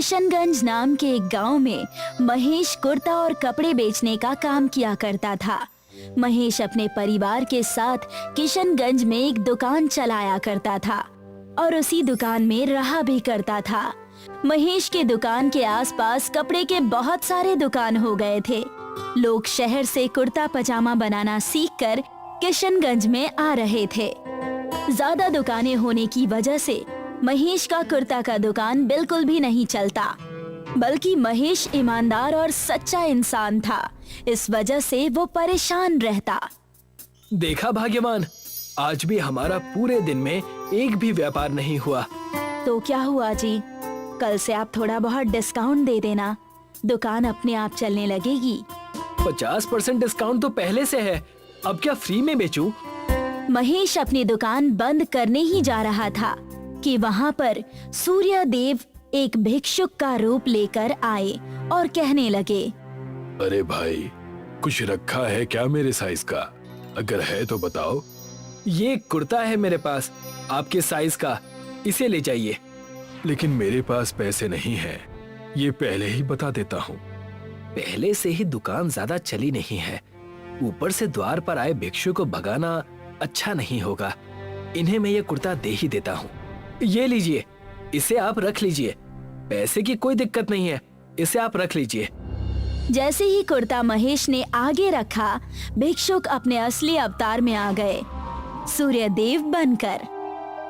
किशनगंज नाम के एक गांव में महेश कुर्ता और कपड़े बेचने का काम किया करता था। महेश अपने परिवार के साथ किशनगंज में एक दुकान चलाया करता था और उसी दुकान में रहा भी करता था। महेश के दुकान के आसपास कपड़े के बहुत सारे दुकान हो गए थे। लोग शहर से कुर्ता पजामा बनाना सीखकर किशनगंज में आ रहे थे। ज्यादा दुकानें होने की वजह से महेश का कुर्ता का दुकान बिल्कुल भी नहीं चलता, बल्कि महेश ईमानदार और सच्चा इंसान था। इस वजह से वो परेशान रहता। देखा भाग्यवान, आज भी हमारा पूरे दिन में एक भी व्यापार नहीं हुआ। तो क्या हुआ जी, कल से आप थोड़ा बहुत डिस्काउंट दे देना, दुकान अपने आप चलने लगेगी। 50% डिस्काउंट तो पहले से है, अब क्या फ्री में बेचूं? महेश अपनी दुकान बंद करने ही जा रहा था कि वहाँ पर सूर्यदेव एक भिक्षुक का रूप लेकर आए और कहने लगे, अरे भाई, कुछ रखा है क्या मेरे साइज का? अगर है तो बताओ। ये कुर्ता है मेरे पास आपके साइज का, इसे ले जाइए। लेकिन मेरे पास पैसे नहीं है, ये पहले ही बता देता हूँ। पहले से ही दुकान ज्यादा चली नहीं है, ऊपर से द्वार पर आए भिक्षु को भगाना अच्छा नहीं होगा। इन्हें मैं ये कुर्ता दे ही देता हूँ। ये लीजिए, इसे आप रख लीजिए, पैसे की कोई दिक्कत नहीं है, इसे आप रख लीजिए। जैसे ही कुर्ता महेश ने आगे रखा, भिक्षुक अपने असली अवतार में आ गए, सूर्यदेव बनकर।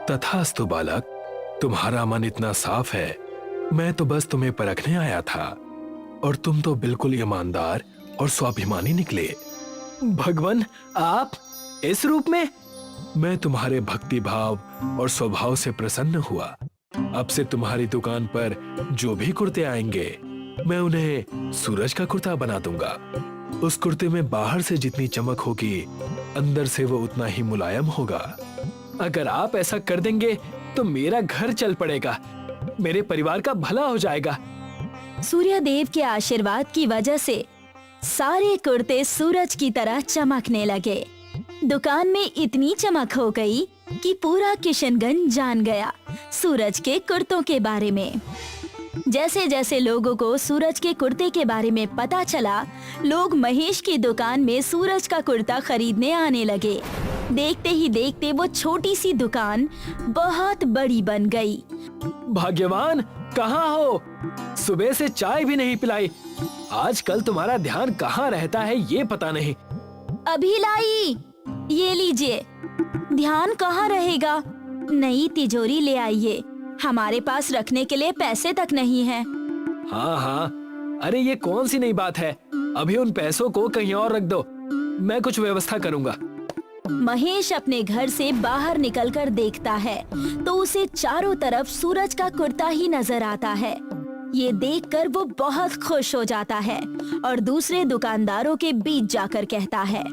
तथास्तु बालक, तुम्हारा मन इतना साफ है, मैं तो बस तुम्हें परखने आया था और तुम तो बिल्कुल ईमानदार और स्वाभिमानी निकले। भगवान, आप इस रूप में? मैं तुम्हारे भक्ति भाव और स्वभाव से प्रसन्न हुआ। अब से तुम्हारी दुकान पर जो भी कुर्ते आएंगे, मैं उन्हें सूरज का कुर्ता बना दूंगा। उस कुर्ते में बाहर से जितनी चमक होगी, अंदर से वो उतना ही मुलायम होगा। अगर आप ऐसा कर देंगे तो मेरा घर चल पड़ेगा, मेरे परिवार का भला हो जाएगा। सूर्यदेव के आशीर्वाद की वजह से सारे कुर्ते सूरज की तरह चमकने लगे। दुकान में इतनी चमक हो गई कि पूरा किशनगंज जान गया सूरज के कुर्तों के बारे में। जैसे जैसे लोगों को सूरज के कुर्ते के बारे में पता चला, लोग महेश की दुकान में सूरज का कुर्ता खरीदने आने लगे। देखते ही देखते वो छोटी सी दुकान बहुत बड़ी बन गई। भाग्यवान, कहाँ हो? सुबह से चाय भी नहीं पिलाई। आजकल तुम्हारा ध्यान कहाँ रहता है ये पता नहीं। अभी लाई, ये लीजिए। ध्यान कहाँ रहेगा, नई तिजोरी ले आइए, हमारे पास रखने के लिए पैसे तक नहीं है। हाँ हाँ, अरे ये कौन सी नई बात है, अभी उन पैसों को कहीं और रख दो, मैं कुछ व्यवस्था करूँगा। महेश अपने घर से बाहर निकलकर देखता है तो उसे चारों तरफ सूरज का कुर्ता ही नजर आता है। ये देखकर वो बहुत खुश हो जाता है और दूसरे दुकानदारों के बीच जाकर कहता है,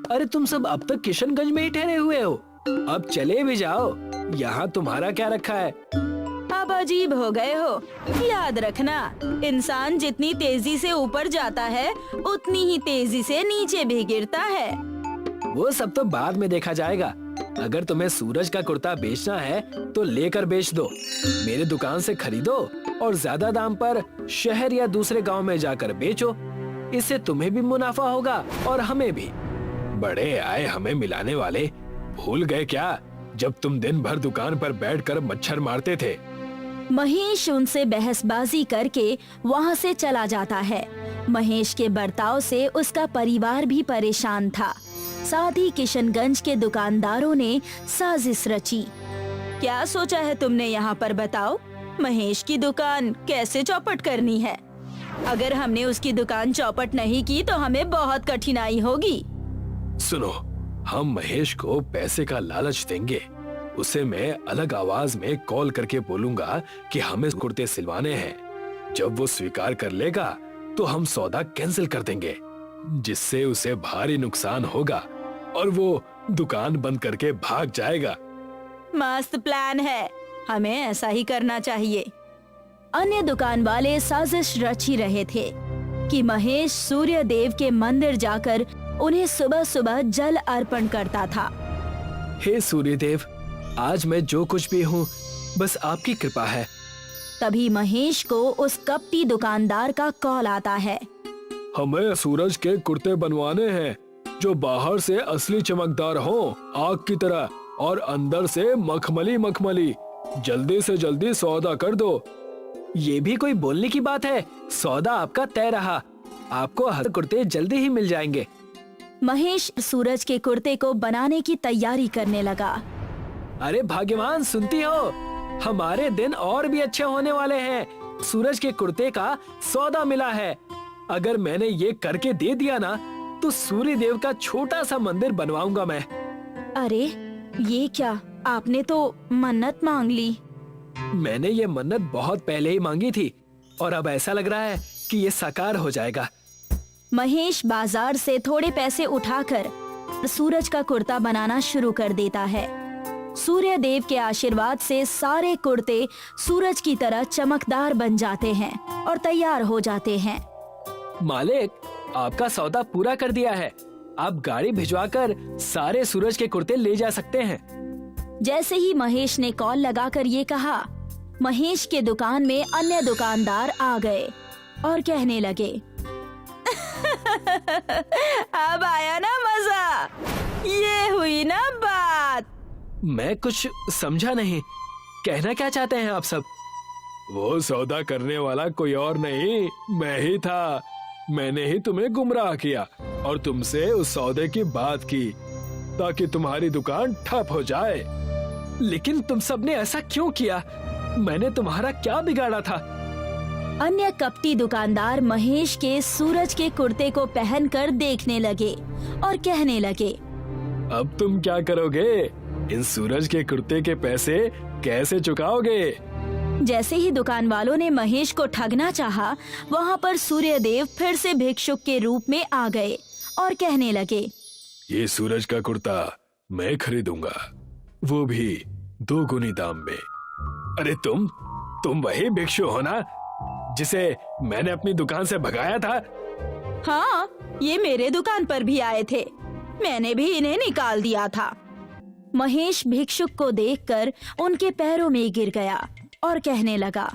अरे तुम सब अब तक किशनगंज में ही ठहरे हुए हो, अब चले भी जाओ, यहाँ तुम्हारा क्या रखा है? अब अजीब हो गए हो। याद रखना, इंसान जितनी तेजी से ऊपर जाता है उतनी ही तेजी से नीचे भी गिरता है। वो सब तो बाद में देखा जाएगा। अगर तुम्हें सूरज का कुर्ता बेचना है तो लेकर बेच दो, मेरे दुकान से खरीदो और ज्यादा दाम पर शहर या दूसरे गांव में जाकर बेचो। इससे तुम्हें भी मुनाफा होगा और हमें भी। बड़े आए हमें मिलाने वाले, भूल गए क्या जब तुम दिन भर दुकान पर बैठकर मच्छर मारते थे? महेश उनसे बहसबाजी करके वहाँ से चला जाता है। महेश के बर्ताव से उसका परिवार भी परेशान था। साथ ही किशनगंज के दुकानदारों ने साजिश रची। क्या सोचा है तुमने यहाँ पर, बताओ? महेश की दुकान कैसे चौपट करनी है? अगर हमने उसकी दुकान चौपट नहीं की तो हमें बहुत कठिनाई होगी। सुनो, हम महेश को पैसे का लालच देंगे। उसे मैं अलग आवाज में कॉल करके बोलूंगा कि हमें कुर्ते सिलवाने हैं। जब वो स्वीकार कर लेगा तो हम सौदा कैंसिल कर देंगे, जिससे उसे भारी नुकसान होगा और वो दुकान बंद करके भाग जाएगा। मस्त प्लान है, हमें ऐसा ही करना चाहिए। अन्य दुकान वाले साजिश रच ही रहे थे कि महेश सूर्यदेव के मंदिर जाकर उन्हें सुबह सुबह जल अर्पण करता था। हे सूर्यदेव, आज मैं जो कुछ भी हूँ बस आपकी कृपा है। तभी महेश को उस कपटी दुकानदार का कॉल आता है। हमें सूरज के कुर्ते बनवाने हैं जो बाहर से असली चमकदार हो, आग की तरह, और अंदर से मखमली मखमली। जल्दी से जल्दी सौदा कर दो। ये भी कोई बोलने की बात है? सौदा आपका तय रहा। आपको हर कुर्ते जल्दी ही मिल जाएंगे। महेश सूरज के कुर्ते को बनाने की तैयारी करने लगा। अरे भाग्यवान, सुनती हो? हमारे दिन और भी अच्छे होने वाले हैं। सूरज के कुर्ते का सौदा मिला है। अगर मैंने ये करके दे दिया ना, तो सूर्य देव का छोटा सा मंदिर बनवाऊंगा मैं। अरे ये क्या, आपने तो मन्नत मांग ली। मैंने ये मन्नत बहुत पहले ही मांगी थी और अब ऐसा लग रहा है कि ये साकार हो जाएगा। महेश बाजार से थोड़े पैसे उठाकर सूरज का कुर्ता बनाना शुरू कर देता है। सूर्य देव के आशीर्वाद से सारे कुर्ते सूरज की तरह चमकदार बन जाते हैं और तैयार हो जाते हैं। मालिक, आपका सौदा पूरा कर दिया है। आप गाड़ी भिजवाकर सारे सूरज के कुर्ते ले जा सकते हैं। जैसे ही महेश ने कॉल लगाकर ये कहा, महेश के दुकान में अन्य दुकानदार आ गए और कहने लगे, अब आया ना मजा, ये हुई ना बात। मैं कुछ समझा नहीं, कहना क्या चाहते हैं आप सब? वो सौदा करने वाला कोई और नहीं, मैं ही था। मैंने ही तुम्हें गुमराह किया और तुमसे उस सौदे की बात की ताकि तुम्हारी दुकान ठप हो जाए। लेकिन तुम सबने ऐसा क्यों किया? मैंने तुम्हारा क्या बिगाड़ा था? अन्य कपटी दुकानदार महेश के सूरज के कुर्ते को पहनकर देखने लगे और कहने लगे, अब तुम क्या करोगे? इन सूरज के कुर्ते के पैसे कैसे चुकाओगे? जैसे ही दुकान वालों ने महेश को ठगना चाहा, वहाँ पर सूर्य देव फिर से भिक्षुक के रूप में आ गए और कहने लगे, ये सूरज का कुर्ता मैं खरीदूंगा, वो भी 2 गुनी दाम में। अरे तुम वही भिक्षु हो ना जिसे मैंने अपनी दुकान से भगाया था? हाँ, ये मेरे दुकान पर भी आए थे, मैंने भी इन्हें निकाल दिया था। महेश भिक्षुक को देखकर उनके पैरों में गिर गया और कहने लगा,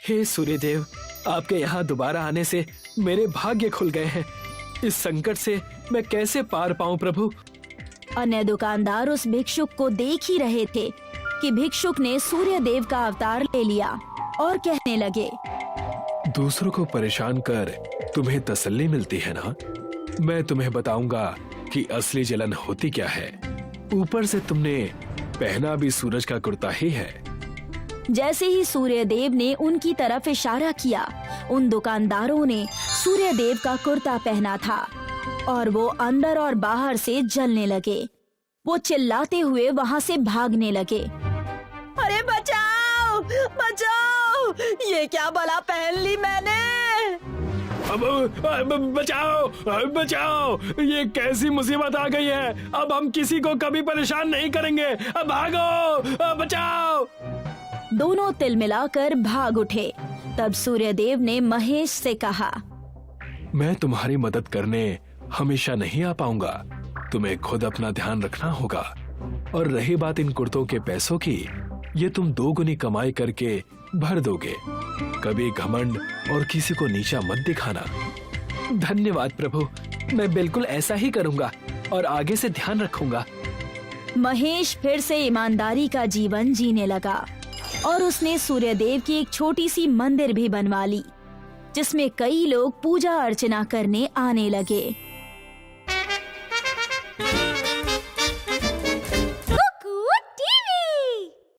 हे सूर्यदेव, आपके यहाँ दोबारा आने से मेरे भाग्य खुल गए हैं। इस संकट से मैं कैसे पार पाऊं प्रभु? अन्य दुकानदार उस भिक्षुक को देख ही रहे थे कि भिक्षुक ने सूर्य देव का अवतार ले लिया और कहने लगे, दूसरों को परेशान कर तुम्हें तसल्ली मिलती है ना? मैं तुम्हें बताऊंगा कि असली जलन होती क्या है। ऊपर से तुमने पहना भी सूरज का कुर्ता ही है। जैसे ही सूर्य देव ने उनकी तरफ इशारा किया, उन दुकानदारों ने सूर्य देव का कुर्ता पहना था और वो अंदर और बाहर से जलने लगे। वो चिल्लाते हुए वहाँ से भागने लगे। अरे बचाओ बचाओ, ये क्या भला पहन ली मैंने? अब बचाओ बचाओ, ये कैसी मुसीबत आ गई है? अब हम किसी को कभी परेशान नहीं करेंगे। अब भागो, बचाओ। दोनों तिलमिलाकर भाग उठे। तब सूर्यदेव ने महेश से कहा, मैं तुम्हारी मदद करने हमेशा नहीं आ पाऊंगा, तुम्हें खुद अपना ध्यान रखना होगा। और रही बात इन कुर्तों के पैसों की, ये तुम 2 गुनी कमाई करके भर दोगे। कभी घमंड और किसी को नीचा मत दिखाना। धन्यवाद प्रभु, मैं बिल्कुल ऐसा ही करूंगा और आगे से ध्यान रखूंगा। महेश फिर से ईमानदारी का जीवन जीने लगा और उसने सूर्यदेव की एक छोटी सी मंदिर भी बनवा ली, जिसमें कई लोग पूजा अर्चना करने आने लगे।